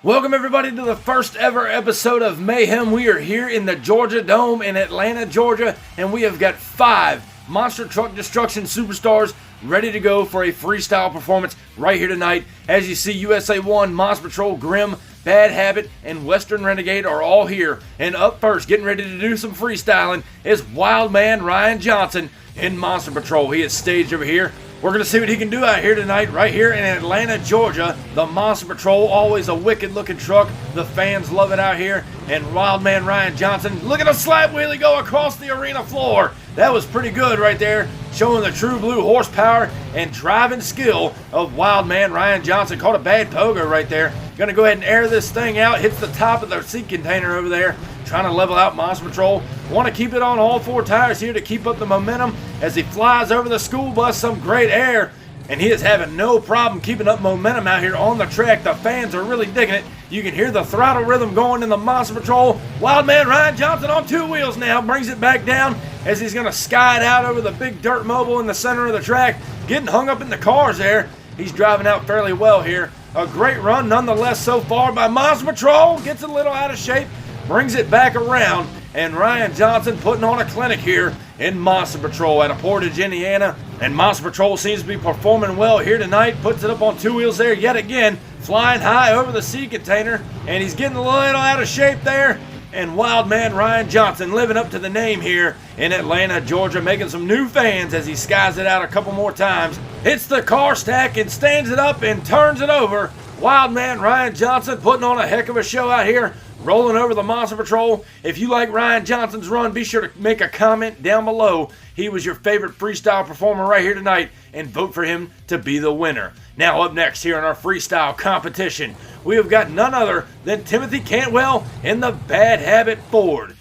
Welcome everybody to the first ever episode of Mayhem. We are here in the Georgia Dome in Atlanta, Georgia, and we have got 5 Monster Truck Destruction superstars ready to go for a freestyle performance right here tonight. As you see, USA 1, Monster Patrol, Grimm, Bad Habit, and Western Renegade are all here. And up first, getting ready to do some freestyling, is Wildman Ryan Johnson in Monster Patrol. He is staged over here. We're going to see what he can do out here tonight, right here in Atlanta, Georgia. The Monster Patrol, always a wicked-looking truck. The fans love it out here. And Wildman Ryan Johnson, look at a slap wheelie go across the arena floor. That was pretty good right there, showing the true blue horsepower and driving skill of Wildman Ryan Johnson. Caught a bad pogo right there. Going to go ahead and air this thing out. Hits the top of the seat container over there, trying to level out Monster Patrol. Want to keep it on all 4 tires here to keep up the momentum as he flies over the school bus. Some great air, and he is having no problem keeping up momentum out here on the track. The fans are really digging it. You can hear the throttle rhythm going in the Monster Patrol. Wildman Ryan Johnson on 2 wheels now, brings it back down as he's going to sky it out over the big dirt mobile in the center of the track. Getting hung up in the cars there. He's driving out fairly well here. A great run nonetheless so far by Monster Patrol. Gets a little out of shape, brings it back around, and Ryan Johnson putting on a clinic here in Monster Patrol out of Portage, Indiana. And Monster Patrol seems to be performing well here tonight. Puts it up on 2 wheels there yet again, flying high over the sea container, and he's getting a little out of shape there. And Wildman Ryan Johnson living up to the name here in Atlanta, Georgia, making some new fans as he skies it out a couple more times. Hits the car stack and stands it up and turns it over. Wildman Ryan Johnson putting on a heck of a show out here, rolling over the Monster Patrol. If you like Ryan Johnson's run, be sure to make a comment down below. He was your favorite freestyle performer right here tonight, and vote for him to be the winner. Now up next here in our freestyle competition, we have got none other than Timothy Cantwell in the Bad Habit Ford.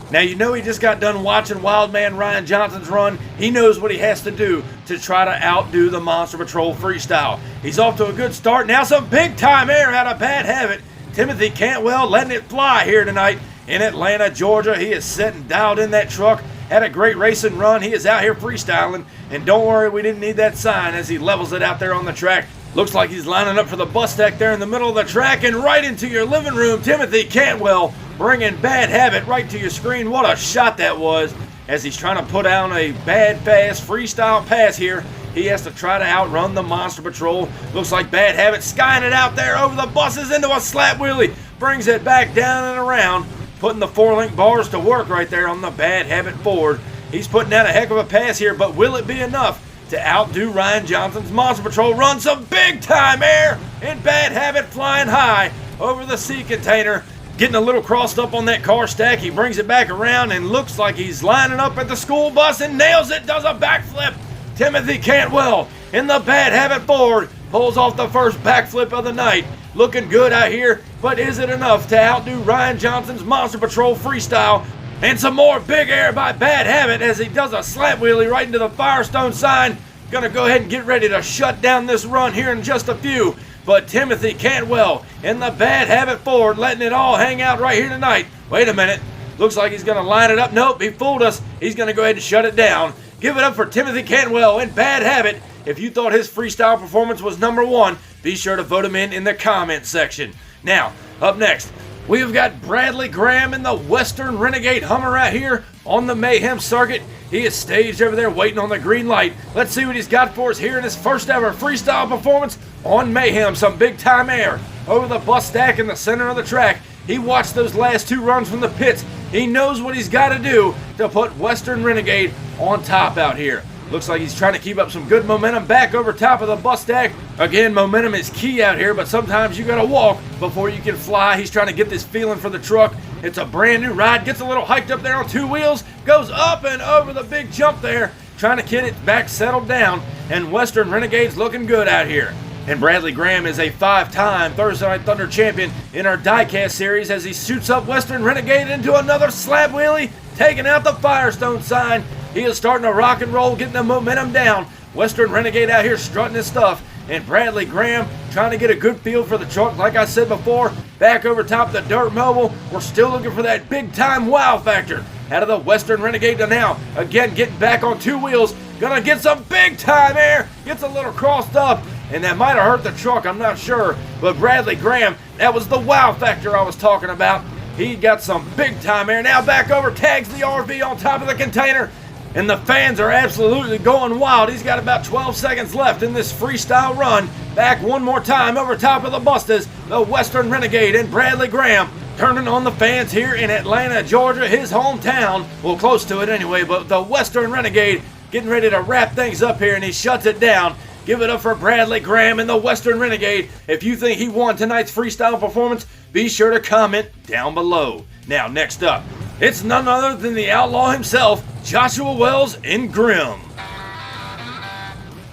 Now you know he just got done watching Wildman Ryan Johnson's run. He knows what he has to do to try to outdo the Monster Patrol freestyle. He's off to a good start. Now some big time air out of Bad Habit. Timothy Cantwell letting it fly here tonight in Atlanta, Georgia. He is sitting dialed in that truck. Had a great racing run. He is out here freestyling. And don't worry, we didn't need that sign as he levels it out there on the track. Looks like he's lining up for the bus deck there in the middle of the track and right into your living room. Timothy Cantwell bringing Bad Habit right to your screen. What a shot that was as he's trying to put down a bad, fast freestyle pass here. He has to try to outrun the Monster Patrol. Looks like Bad Habit skying it out there over the buses into a slap wheelie. Brings it back down and around, putting the 4-link bars to work right there on the Bad Habit Ford. He's putting out a heck of a pass here, but will it be enough to outdo Ryan Johnson's Monster Patrol? Run some big time air, and Bad Habit flying high over the sea container. Getting a little crossed up on that car stack. He brings it back around and looks like he's lining up at the school bus and nails it. Does a backflip. Timothy Cantwell in the Bad Habit Ford pulls off the first backflip of the night. Looking good out here, but is it enough to outdo Ryan Johnson's Monster Patrol freestyle? And some more big air by Bad Habit as he does a slap wheelie right into the Firestone sign. Gonna go ahead and get ready to shut down this run here in just a few. But Timothy Cantwell in the Bad Habit Ford letting it all hang out right here tonight. Wait a minute. Looks like he's gonna line it up. Nope, he fooled us. He's gonna go ahead and shut it down. Give it up for Timothy Cantwell in Bad Habit. If you thought his freestyle performance was #1, be sure to vote him in the comment section. Now, up next, we have got Bradley Graham in the Western Renegade Hummer right here on the Mayhem circuit. He is staged over there waiting on the green light. Let's see what he's got for us here in his first ever freestyle performance on Mayhem. Some big time air over the bus stack in the center of the track. He watched those last 2 runs from the pits. He knows what he's got to do to put Western Renegade on top out here. Looks like he's trying to keep up some good momentum back over top of the bus stack. Again, momentum is key out here, but sometimes you got to walk before you can fly. He's trying to get this feeling for the truck. It's a brand new ride. Gets a little hiked up there on 2 wheels. Goes up and over the big jump there. Trying to get it back settled down. And Western Renegade's looking good out here. And Bradley Graham is a 5-time Thursday Night Thunder champion in our diecast series as he shoots up Western Renegade into another slab wheelie, taking out the Firestone sign. He is starting to rock and roll, getting the momentum down. Western Renegade out here strutting his stuff. And Bradley Graham trying to get a good feel for the truck. Like I said before, back over top of the dirt mobile. We're still looking for that big time wow factor out of the Western Renegade to now. Again, getting back on 2 wheels. Gonna get some big time air. Gets a little crossed up and that might have hurt the truck, I'm not sure. But Bradley Graham, that was the wow factor I was talking about. He got some big time air. Now back over, tags the RV on top of the container, and the fans are absolutely going wild. He's got about 12 seconds left in this freestyle run. Back one more time over top of the Bustas, the Western Renegade and Bradley Graham turning on the fans here in Atlanta, Georgia, his hometown. Well, close to it anyway, but the Western Renegade getting ready to wrap things up here, and he shuts it down. Give it up for Bradley Graham and the Western Renegade. If you think he won tonight's freestyle performance, be sure to comment down below. Now, next up, it's none other than the outlaw himself, Joshua Wells in Grimm.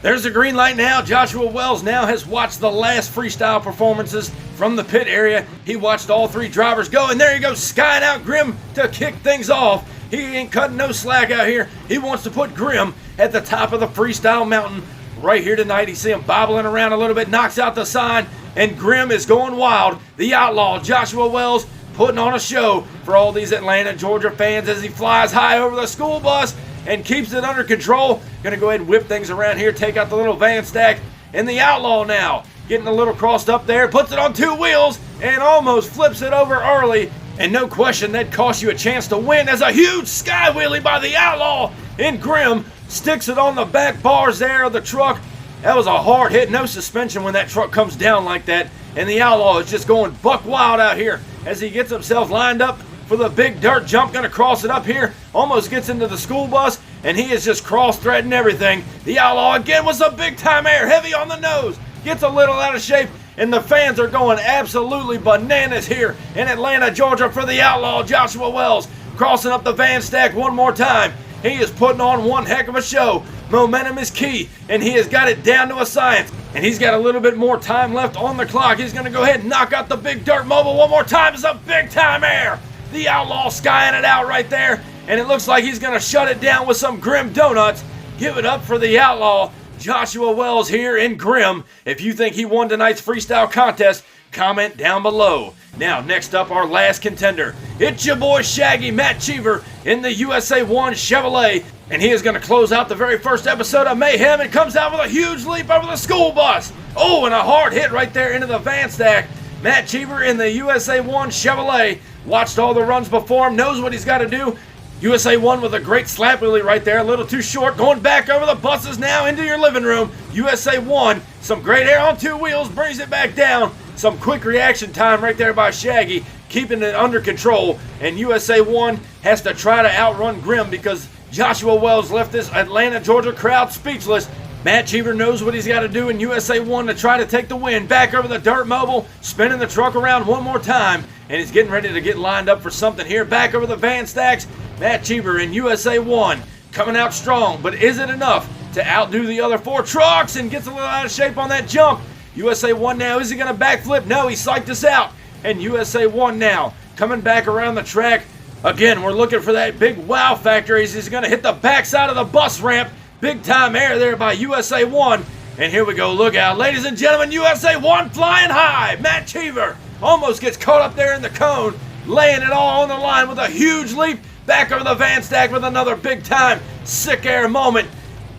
There's the green light now. Joshua Wells now has watched the last freestyle performances from the pit area. He watched all three drivers go, and there he goes, skying out Grimm to kick things off. He ain't cutting no slack out here. He wants to put Grimm at the top of the freestyle mountain right here tonight. You see him bobbling around a little bit, knocks out the sign, and Grimm is going wild. The outlaw, Joshua Wells, putting on a show for all these Atlanta, Georgia fans as he flies high over the school bus and keeps it under control. Gonna go ahead and whip things around here, take out the little van stack, and the outlaw now getting a little crossed up there, puts it on two wheels and almost flips it over early. And no question, that cost you a chance to win, as a huge sky wheelie by the outlaw in Grimm sticks it on the back bars there of the truck. That was a hard hit, no suspension when that truck comes down like that. And the outlaw is just going buck wild out here as he gets himself lined up for the big dirt jump. Gonna cross it up here, almost gets into the school bus, and he is just cross-threading everything. The outlaw again with some big time air, heavy on the nose, gets a little out of shape, and the fans are going absolutely bananas here in Atlanta, Georgia for the outlaw, Joshua Wells. Crossing up the van stack one more time. He is putting on one heck of a show. Momentum is key, and he has got it down to a science. And he's got a little bit more time left on the clock. He's going to go ahead and knock out the big dirt mobile one more time. It's a big time air. The outlaw skying it out right there, and it looks like he's going to shut it down with some Grimm donuts. Give it up for the outlaw, Joshua Wells here in Grimm. If you think he won tonight's freestyle contest, comment down below. Now, next up, our last contender. It's your boy Shaggy, Matt Cheever, in the USA 1 Chevrolet. And he is going to close out the very first episode of Mayhem and comes out with a huge leap over the school bus. Oh, and a hard hit right there into the van stack. Matt Cheever in the USA 1 Chevrolet. Watched all the runs before him, knows what he's got to do. USA 1 with a great slap wheelie right there, a little too short. Going back over the buses now into your living room. USA 1, some great air on two wheels, brings it back down. Some quick reaction time right there by Shaggy, keeping it under control. And USA 1 has to try to outrun Grimm because Joshua Wells left this Atlanta, Georgia crowd speechless. Matt Cheever knows what he's got to do in USA 1 to try to take the win. Back over the dirt mobile, spinning the truck around one more time, and he's getting ready to get lined up for something here. Back over the van stacks, Matt Cheever in USA 1 coming out strong, but is it enough to outdo the other four trucks? And gets a little out of shape on that jump. USA 1 now, is he going to backflip? No, he psyched us out. And USA 1 now coming back around the track. Again, we're looking for that big wow factor. He's going to hit the backside of the bus ramp. Big time air there by USA 1. And here we go, look out. Ladies and gentlemen, USA 1 flying high. Matt Cheever almost gets caught up there in the cone, laying it all on the line with a huge leap. Back over the van stack with another big time sick air moment.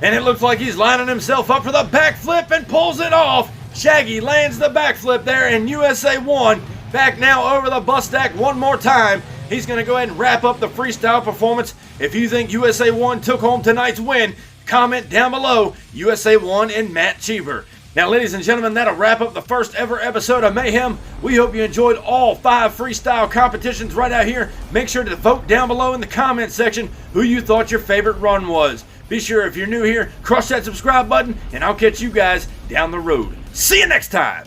And it looks like he's lining himself up for the backflip and pulls it off. Shaggy lands the backflip there, and USA 1 back now over the bus stack one more time. He's going to go ahead and wrap up the freestyle performance. If you think USA 1 took home tonight's win, comment down below, USA 1 and Matt Cheever. Now, ladies and gentlemen, that'll wrap up the first ever episode of Mayhem. We hope you enjoyed all 5 freestyle competitions right out here. Make sure to vote down below in the comment section who you thought your favorite run was. Be sure, if you're new here, crush that subscribe button, and I'll catch you guys down the road. See you next time.